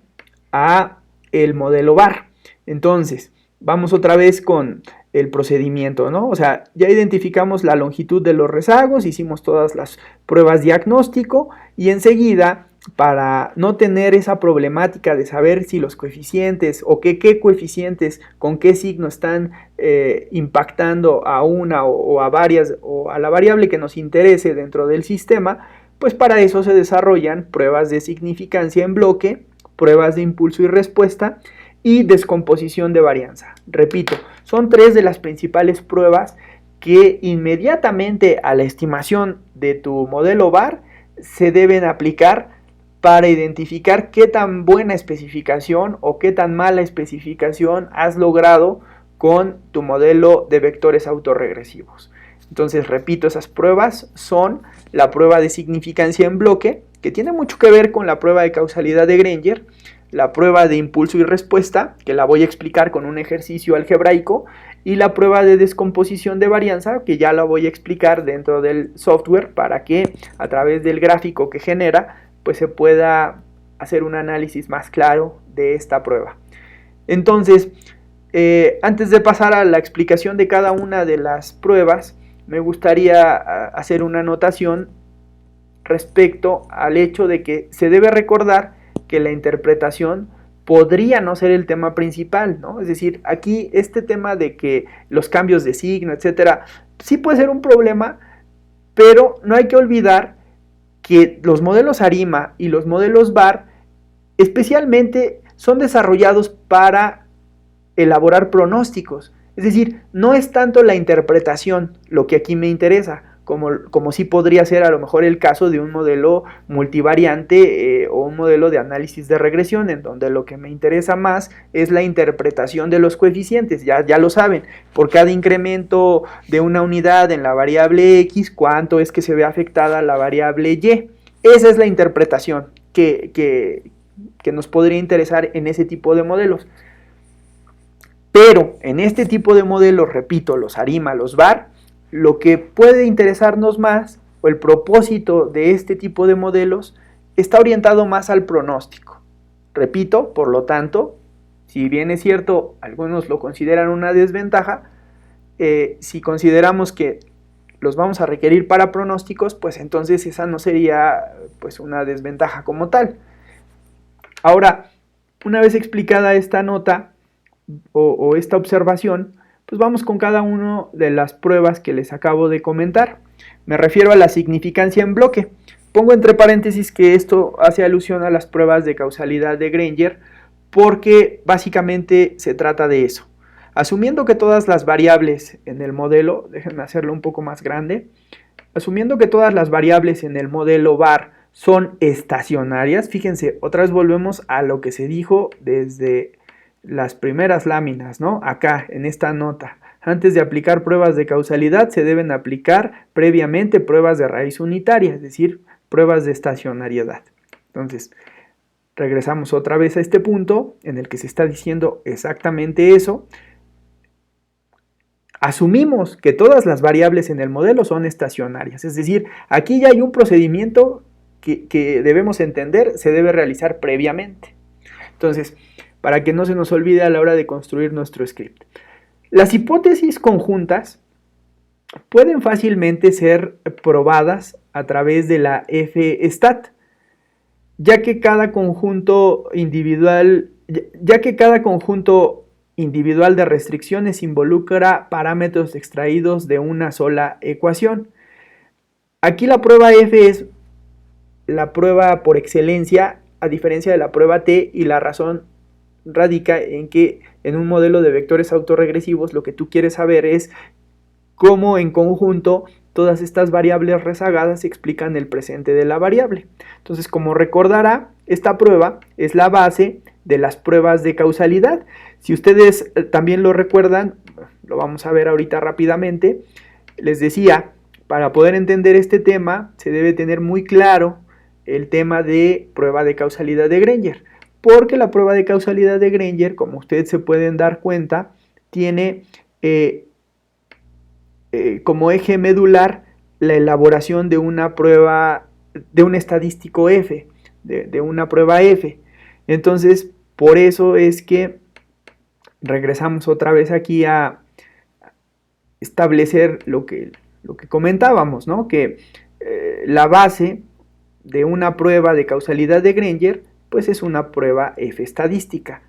Speaker 1: a el modelo VAR. Entonces, vamos otra vez con el procedimiento, ¿no? O sea, ya identificamos la longitud de los rezagos, hicimos todas las pruebas diagnóstico y enseguida, para no tener esa problemática de saber si los coeficientes o qué coeficientes con qué signo están impactando a una o a varias o a la variable que nos interese dentro del sistema, pues para eso se desarrollan pruebas de significancia en bloque, pruebas de impulso y respuesta y descomposición de varianza. Repito, son 3 de las principales pruebas que inmediatamente a la estimación de tu modelo VAR se deben aplicar para identificar qué tan buena especificación o qué tan mala especificación has logrado con tu modelo de vectores autorregresivos. Entonces, repito, esas pruebas son la prueba de significancia en bloque, que tiene mucho que ver con la prueba de causalidad de Granger, la prueba de impulso y respuesta, que la voy a explicar con un ejercicio algebraico, y la prueba de descomposición de varianza, que ya la voy a explicar dentro del software para que a través del gráfico que genera, pues se pueda hacer un análisis más claro de esta prueba. Entonces, antes de pasar a la explicación de cada una de las pruebas, me gustaría hacer una anotación respecto al hecho de que se debe recordar que la interpretación podría no ser el tema principal, ¿no? Es decir, aquí este tema de que los cambios de signo, etcétera, sí puede ser un problema, pero no hay que olvidar que los modelos ARIMA y los modelos VAR especialmente son desarrollados para elaborar pronósticos. Es decir, no es tanto la interpretación lo que aquí me interesa, como sí podría ser a lo mejor el caso de un modelo multivariante o un modelo de análisis de regresión, en donde lo que me interesa más es la interpretación de los coeficientes. Ya lo saben, por cada incremento de una unidad en la variable X, cuánto es que se ve afectada la variable Y. Esa es la interpretación que nos podría interesar en ese tipo de modelos. Pero en este tipo de modelos, repito, los ARIMA, los VAR, lo que puede interesarnos más, o el propósito de este tipo de modelos, está orientado más al pronóstico. Repito, por lo tanto, si bien es cierto, algunos lo consideran una desventaja, si consideramos que los vamos a requerir para pronósticos, pues entonces esa no sería pues una desventaja como tal. Ahora, una vez explicada esta nota o esta observación, pues vamos con cada una de las pruebas que les acabo de comentar. Me refiero a la significancia en bloque. Pongo entre paréntesis que esto hace alusión a las pruebas de causalidad de Granger, porque básicamente se trata de eso. Asumiendo que todas las variables en el modelo, déjenme hacerlo un poco más grande, asumiendo que todas las variables en el modelo VAR son estacionarias, fíjense, otra vez volvemos a lo que se dijo desde las primeras láminas, ¿no? Acá, en esta nota. Antes de aplicar pruebas de causalidad, se deben aplicar previamente pruebas de raíz unitaria, es decir, pruebas de estacionariedad. Entonces, regresamos otra vez a este punto en el que se está diciendo exactamente eso. Asumimos que todas las variables en el modelo son estacionarias, es decir, aquí ya hay un procedimiento que debemos entender, se debe realizar previamente. Entonces, para que no se nos olvide a la hora de construir nuestro script. Las hipótesis conjuntas pueden fácilmente ser probadas a través de la F-stat, ya que cada conjunto individual de restricciones involucra parámetros extraídos de una sola ecuación. Aquí la prueba F es la prueba por excelencia, a diferencia de la prueba T, y la razón radica en que en un modelo de vectores autorregresivos lo que tú quieres saber es cómo en conjunto todas estas variables rezagadas explican el presente de la variable. Entonces, como recordará, esta prueba es la base de las pruebas de causalidad. Si ustedes también lo recuerdan, lo vamos a ver ahorita rápidamente, les decía, para poder entender este tema se debe tener muy claro el tema de prueba de causalidad de Granger, porque la prueba de causalidad de Granger, como ustedes se pueden dar cuenta, tiene como eje medular la elaboración de una prueba, de un estadístico F, de una prueba F. Entonces, por eso es que regresamos otra vez aquí a establecer lo que comentábamos, ¿no? Que la base de una prueba de causalidad de Granger, pues es una prueba F estadística.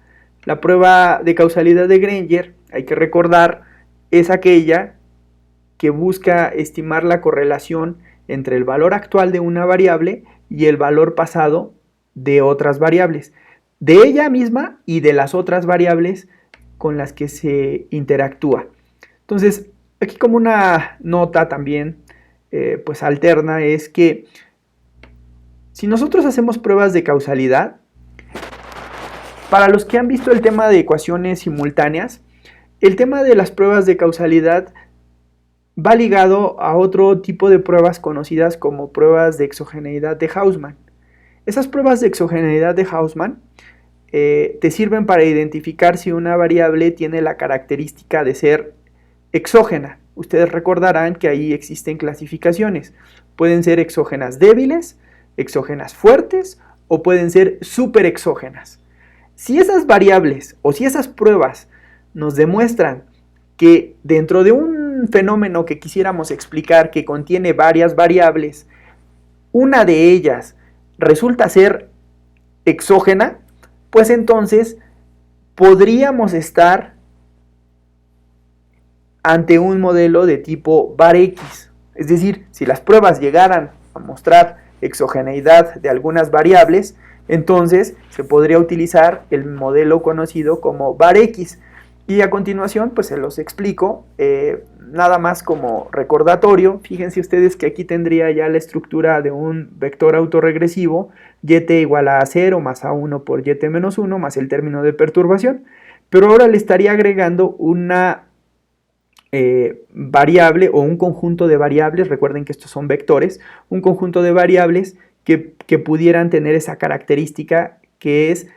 Speaker 1: La prueba de causalidad de Granger, hay que recordar, es aquella que busca estimar la correlación entre el valor actual de una variable y el valor pasado de otras variables, de ella misma y de las otras variables con las que se interactúa. Entonces, aquí como una nota también pues alterna es que si nosotros hacemos pruebas de causalidad, para los que han visto el tema de ecuaciones simultáneas, el tema de las pruebas de causalidad va ligado a otro tipo de pruebas conocidas como pruebas de exogeneidad de Hausmann. Esas pruebas de exogeneidad de Hausmann te sirven para identificar si una variable tiene la característica de ser exógena. Ustedes recordarán que ahí existen clasificaciones. Pueden ser exógenas débiles, exógenas fuertes o pueden ser superexógenas. Si esas variables o si esas pruebas nos demuestran que dentro de un fenómeno que quisiéramos explicar que contiene varias variables, una de ellas resulta ser exógena, pues entonces podríamos estar ante un modelo de tipo var X. Es decir, si las pruebas llegaran a mostrar exogeneidad de algunas variables, entonces se podría utilizar el modelo conocido como var X. Y a continuación pues se los explico, nada más como recordatorio. Fíjense ustedes que aquí tendría ya la estructura de un vector autorregresivo, yt igual a 0 más a1 por yt menos 1 más el término de perturbación, pero ahora le estaría agregando una variable o un conjunto de variables. Recuerden que estos son vectores, un conjunto de variables que pudieran tener esa característica que es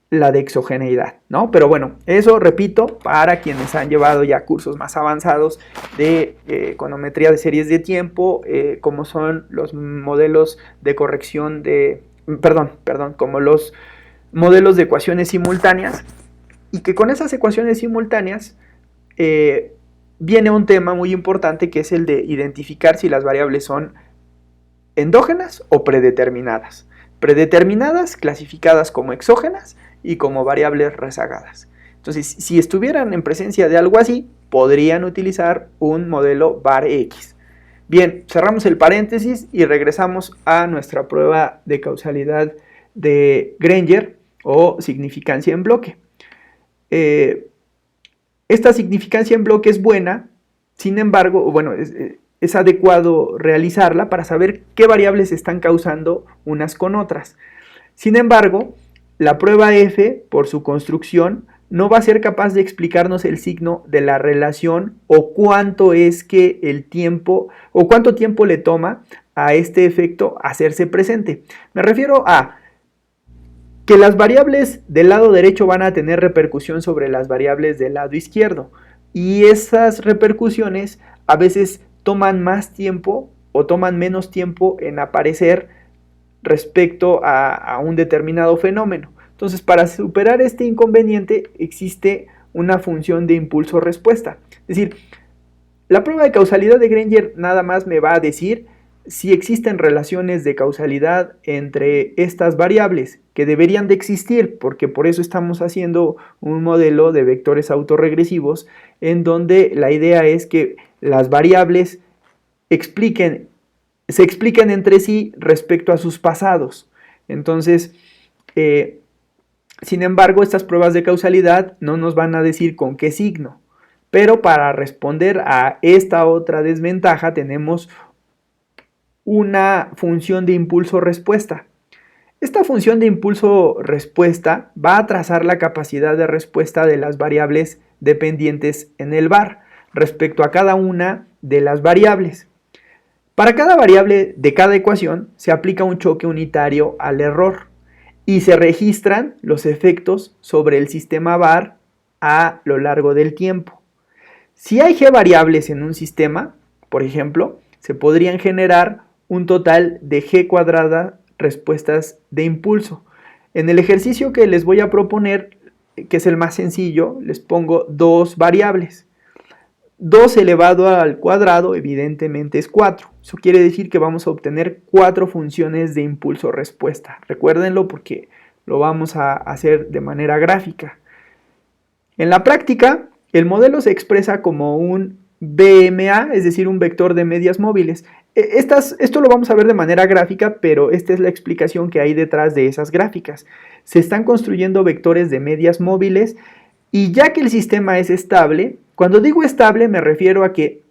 Speaker 1: la de exogeneidad, ¿no? Pero bueno, eso repito, para quienes han llevado ya cursos más avanzados de econometría de series de tiempo, como son los modelos de corrección de, como los modelos de ecuaciones simultáneas, y que con esas ecuaciones simultáneas viene un tema muy importante, que es el de identificar si las variables son endógenas o predeterminadas. Predeterminadas clasificadas como exógenas y como variables rezagadas. Entonces, si estuvieran en presencia de algo así, podrían utilizar un modelo var X. Bien, cerramos el paréntesis y regresamos a nuestra prueba de causalidad de Granger o significancia en bloque. Esta significancia en bloque es buena, sin embargo, bueno, es adecuado realizarla para saber qué variables están causando unas con otras. Sin embargo, la prueba F, por su construcción, no va a ser capaz de explicarnos el signo de la relación o cuánto es que el tiempo o cuánto tiempo le toma a este efecto hacerse presente. Me refiero a que las variables del lado derecho van a tener repercusión sobre las variables del lado izquierdo, y esas repercusiones a veces toman más tiempo o toman menos tiempo en aparecer respecto a un determinado fenómeno. Entonces, para superar este inconveniente existe una función de impulso-respuesta. Es decir, la prueba de causalidad de Granger nada más me va a decir si existen relaciones de causalidad entre estas variables, que deberían de existir, porque por eso estamos haciendo un modelo de vectores autorregresivos, en donde la idea es que las variables se expliquen entre sí respecto a sus pasados. Entonces, sin embargo, estas pruebas de causalidad no nos van a decir con qué signo, pero para responder a esta otra desventaja tenemos una función de impulso-respuesta. Esta función de impulso-respuesta va a trazar la capacidad de respuesta de las variables dependientes en el var respecto a cada una de las variables. Para cada variable de cada ecuación se aplica un choque unitario al error y se registran los efectos sobre el sistema var a lo largo del tiempo. Si hay g variables en un sistema, por ejemplo, se podrían generar un total de g cuadrada respuestas de impulso. En el ejercicio que les voy a proponer, que es el más sencillo, les pongo dos variables. 2 elevado al cuadrado evidentemente es 4. Eso quiere decir que vamos a obtener 4 funciones de impulso respuesta. Recuérdenlo porque lo vamos a hacer de manera gráfica. En la práctica, el modelo se expresa como un VMA, es decir, un vector de medias móviles. Esto lo vamos a ver de manera gráfica, pero esta es la explicación que hay detrás de esas gráficas. Se están construyendo vectores de medias móviles y ya que el sistema es estable, cuando digo estable me refiero a que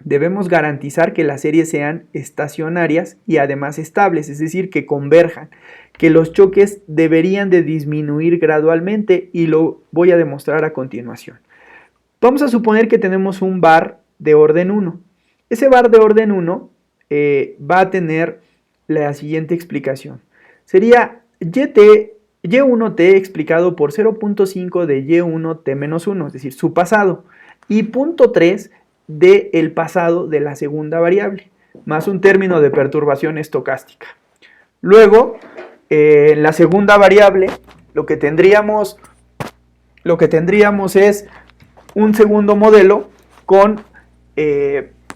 Speaker 1: debemos garantizar que las series sean estacionarias y además estables, es decir, que converjan, que los choques deberían de disminuir gradualmente y lo voy a demostrar a continuación. Vamos a suponer que tenemos un bar de orden 1. Ese bar de orden 1 va a tener la siguiente explicación. Sería y1t explicado por 0.5 de y1t-1, es decir, su pasado, y 0.3 del pasado de la segunda variable, más un término de perturbación estocástica. Luego, en la segunda variable, lo que tendríamos es un segundo modelo con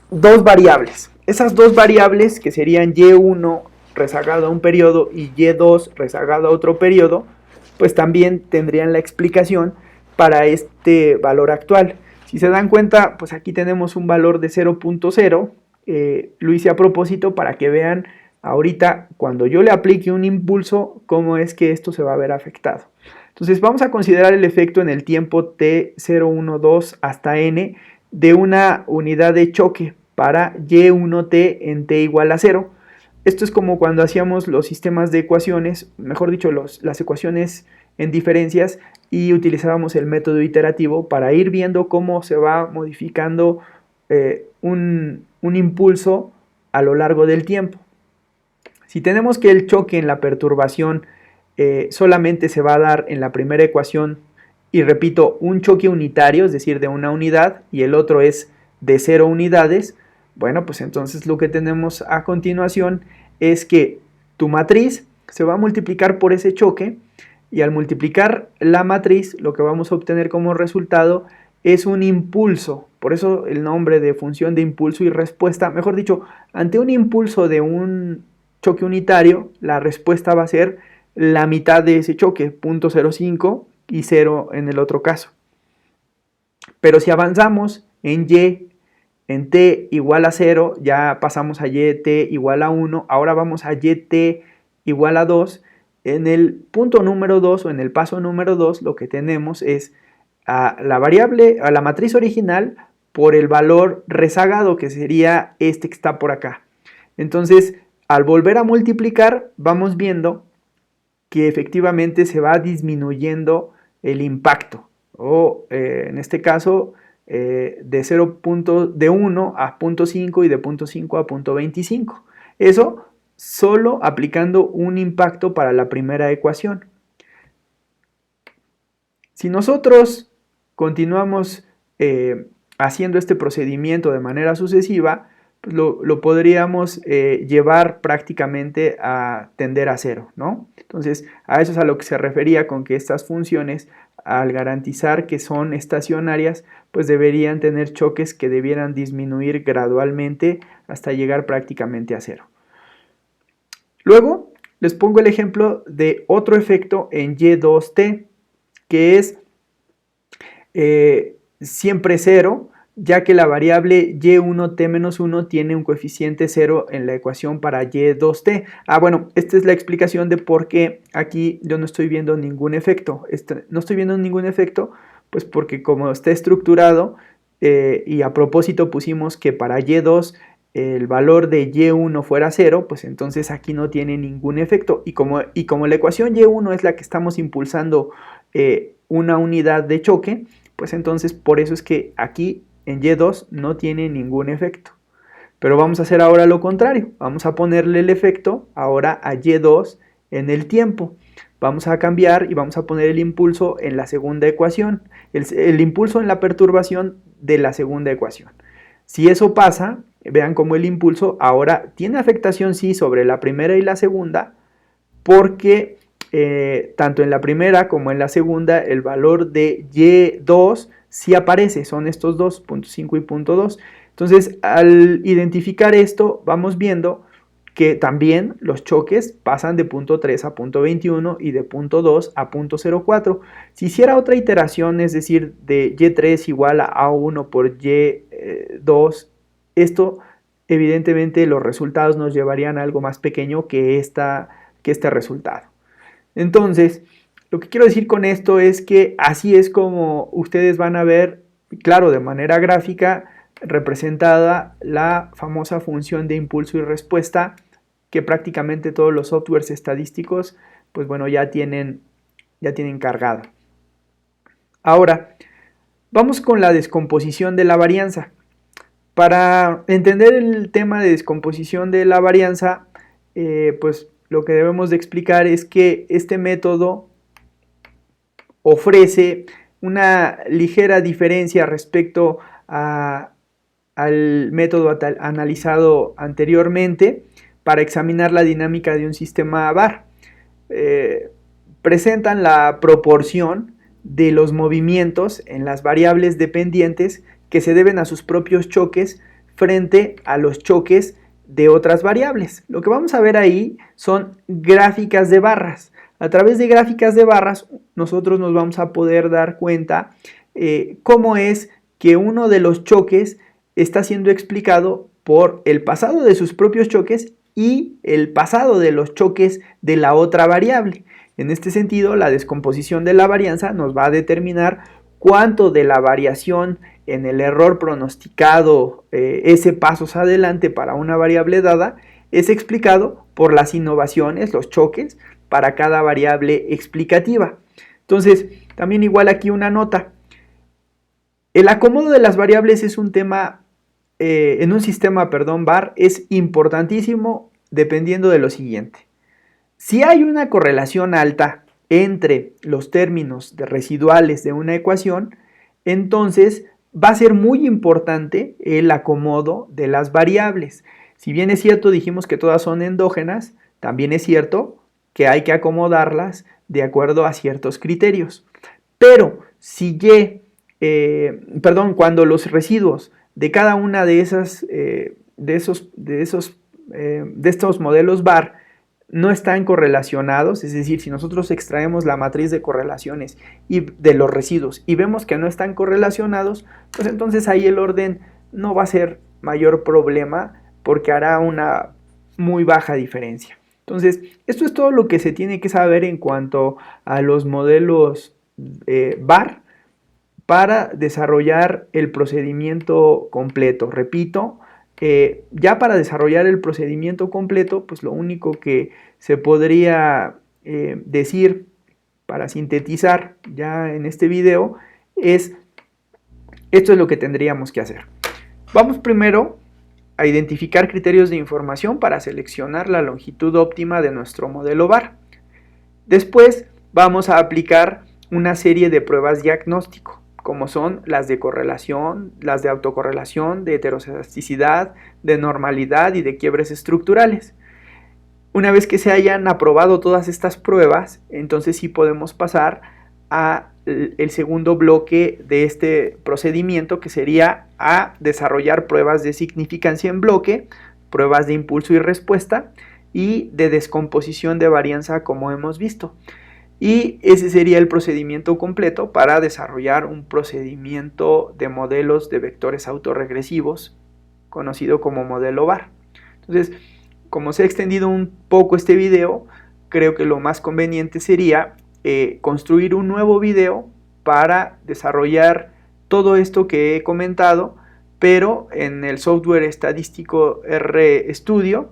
Speaker 1: dos variables. Esas dos variables, que serían y1 rezagado a un periodo y y2 rezagado a otro periodo, pues también tendrían la explicación para este valor actual. Si se dan cuenta, pues aquí tenemos un valor de 0.0, lo hice a propósito para que vean ahorita cuando yo le aplique un impulso, cómo es que esto se va a ver afectado. Entonces vamos a considerar el efecto en el tiempo t012 hasta n de una unidad de choque para y1t en t igual a 0. Esto es como cuando hacíamos los sistemas de ecuaciones, mejor dicho, las ecuaciones en diferencias y utilizábamos el método iterativo para ir viendo cómo se va modificando un impulso a lo largo del tiempo. Si tenemos que el choque en la perturbación solamente se va a dar en la primera ecuación y repito, un choque unitario, es decir, de una unidad y el otro es de 0 unidades, bueno, pues entonces lo que tenemos a continuación es que tu matriz se va a multiplicar por ese choque y al multiplicar la matriz lo que vamos a obtener como resultado es un impulso. Por eso el nombre de función de impulso y respuesta, mejor dicho, ante un impulso de un choque unitario, la respuesta va a ser la mitad de ese choque, 0.05 y 0 en el otro caso. Pero si avanzamos en en t igual a 0, ya pasamos a yt igual a 1, ahora vamos a yt igual a 2. En el punto número 2 o en el paso número 2 lo que tenemos es a la variable, a la matriz original por el valor rezagado, que sería este que está por acá. Entonces, al volver a multiplicar, vamos viendo que efectivamente se va disminuyendo el impacto, o en este caso de 1 a 0.5 y de 0.5 a 0.25. Eso solo aplicando un impacto para la primera ecuación. Si nosotros continuamos haciendo este procedimiento de manera sucesiva, pues lo podríamos llevar prácticamente a tender a 0, ¿no? Entonces, a eso es a lo que se refería con que estas funciones, al garantizar que son estacionarias, pues deberían tener choques que debieran disminuir gradualmente hasta llegar prácticamente a 0. Luego, les pongo el ejemplo de otro efecto en y2t, que es siempre 0, ya que la variable y1t-1 tiene un coeficiente 0 en la ecuación para y2t. Bueno, esta es la explicación de por qué aquí yo no estoy viendo ningún efecto. No estoy viendo ningún efecto, pues porque como está estructurado, y a propósito pusimos que para y2 el valor de y1 fuera 0, pues entonces aquí no tiene ningún efecto. Y como la ecuación y1 es la que estamos impulsando una unidad de choque, pues entonces por eso es que aquí en y2 no tiene ningún efecto. Pero vamos a hacer ahora lo contrario. Vamos a ponerle el efecto ahora a y2 en el tiempo. Vamos a cambiar y vamos a poner el impulso en la segunda ecuación. El impulso en la perturbación de la segunda ecuación. Si eso pasa, vean cómo el impulso ahora tiene afectación sí sobre la primera y la segunda, porque tanto en la primera como en la segunda el valor de Y2 sí aparece, son estos dos, 0.5 y 0.2. Entonces, al identificar esto, vamos viendo que también los choques pasan de 0.3 a 0.21 y de 0.2 a 0.04. Si hiciera otra iteración, es decir, de Y3 igual a A1 por Y2, esto evidentemente los resultados nos llevarían a algo más pequeño que este resultado. Entonces, lo que quiero decir con esto es que así es como ustedes van a ver, claro, de manera gráfica, representada la famosa función de impulso y respuesta que prácticamente todos los softwares estadísticos, pues bueno, ya tienen cargada. Ahora, vamos con la descomposición de la varianza. Para entender el tema de descomposición de la varianza, pues lo que debemos de explicar es que este método ofrece una ligera diferencia respecto al método analizado anteriormente para examinar la dinámica de un sistema VAR. Presentan la proporción de los movimientos en las variables dependientes que se deben a sus propios choques frente a los choques de otras variables. Lo que vamos a ver ahí son gráficas de barras. A través de gráficas de barras nosotros nos vamos a poder dar cuenta cómo es que uno de los choques está siendo explicado por el pasado de sus propios choques y el pasado de los choques de la otra variable. En este sentido, la descomposición de la varianza nos va a determinar cuánto de la variación en el error pronosticado ese pasos adelante para una variable dada es explicado por las innovaciones, los choques, para cada variable explicativa. Entonces, también igual aquí una nota. El acomodo de las variables es un tema, en un sistema, VAR, es importantísimo dependiendo de lo siguiente. Si hay una correlación alta entre los términos residuales de una ecuación, entonces va a ser muy importante el acomodo de las variables. Si bien es cierto, dijimos que todas son endógenas, también es cierto que hay que acomodarlas de acuerdo a ciertos criterios. Pero si cuando los residuos de cada una de estos modelos VAR no están correlacionados, es decir, si nosotros extraemos la matriz de correlaciones y de los residuos y vemos que no están correlacionados, pues entonces ahí el orden no va a ser mayor problema porque hará una muy baja diferencia. Entonces, esto es todo lo que se tiene que saber en cuanto a los modelos VAR para desarrollar el procedimiento completo. Repito, ya para desarrollar el procedimiento completo, pues lo único que se podría decir para sintetizar ya en este video es esto es lo que tendríamos que hacer. Vamos primero a identificar criterios de información para seleccionar la longitud óptima de nuestro modelo VAR. Después vamos a aplicar una serie de pruebas diagnóstico, como son las de correlación, las de autocorrelación, de heterocedasticidad, de normalidad y de quiebres estructurales. Una vez que se hayan aprobado todas estas pruebas, entonces sí podemos pasar a el segundo bloque de este procedimiento, que sería a desarrollar pruebas de significancia en bloque, pruebas de impulso y respuesta y de descomposición de varianza, como hemos visto. Y ese sería el procedimiento completo para desarrollar un procedimiento de modelos de vectores autorregresivos, conocido como modelo VAR. Entonces, como se ha extendido un poco este video, creo que lo más conveniente sería construir un nuevo video para desarrollar todo esto que he comentado, pero en el software estadístico RStudio,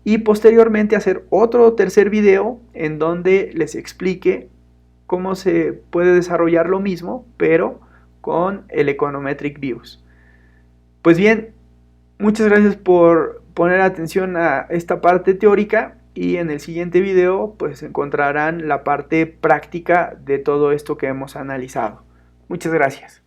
Speaker 1: y posteriormente hacer otro tercer video en donde les explique cómo se puede desarrollar lo mismo, pero con el Econometric Views. Pues bien, muchas gracias por poner atención a esta parte teórica, y en el siguiente video pues encontrarán la parte práctica de todo esto que hemos analizado. Muchas gracias.